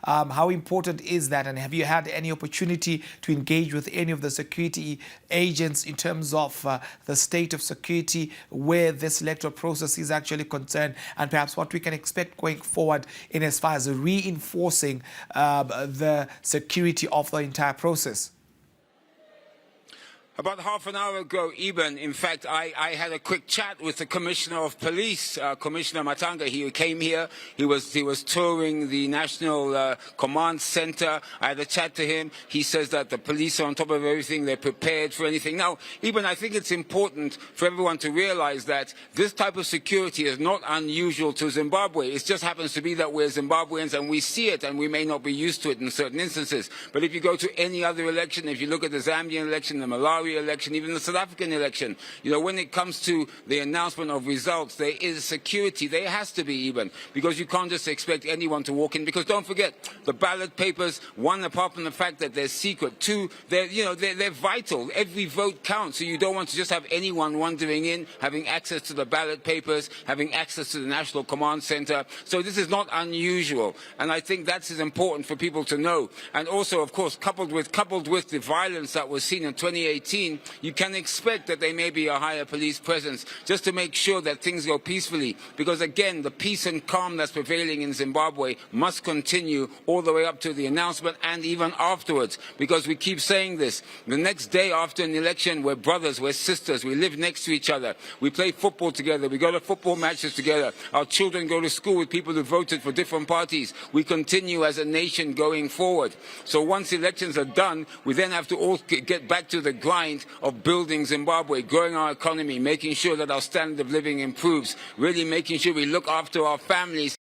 How important is that? And have you had any opportunity to engage with any of the security agents in terms of the state of security where this electoral process is actually concerned, and perhaps what we can expect going forward in as far as reinforcing the security of the entire process? About half an hour ago, Eben, in fact, I had a quick chat with the Commissioner of Police, Commissioner Matanga. He came here. He was touring the National Command Center. I had a chat to him. He says that the police are on top of everything. They're prepared for anything. Now, Eben, I think it's important for everyone to realize that this type of security is not unusual to Zimbabwe. It just happens to be that we're Zimbabweans and we see it, and we may not be used to it in certain instances. But if you go to any other election, if you look at the Zambian election, the Malawi election, even the South African election, you know, when it comes to the announcement of results, there is security. There has to be, even, because you can't just expect anyone to walk in. Because don't forget, the ballot papers, one, apart from the fact that they're secret, two, they're vital. Every vote counts, so you don't want to just have anyone wandering in, having access to the ballot papers, having access to the National Command Center. So this is not unusual, and I think that's important for people to know. And also, of course, coupled with the violence that was seen in 2018, you can expect that there may be a higher police presence just to make sure that things go peacefully. Because again, the peace and calm that's prevailing in Zimbabwe must continue all the way up to the announcement and even afterwards. Because we keep saying this, the next day after an election, we're brothers, we're sisters, we live next to each other, we play football together, we go to football matches together, our children go to school with people who voted for different parties. We continue as a nation going forward. So once elections are done, we then have to all get back to the grind of building Zimbabwe, growing our economy, making sure that our standard of living improves, really making sure we look after our families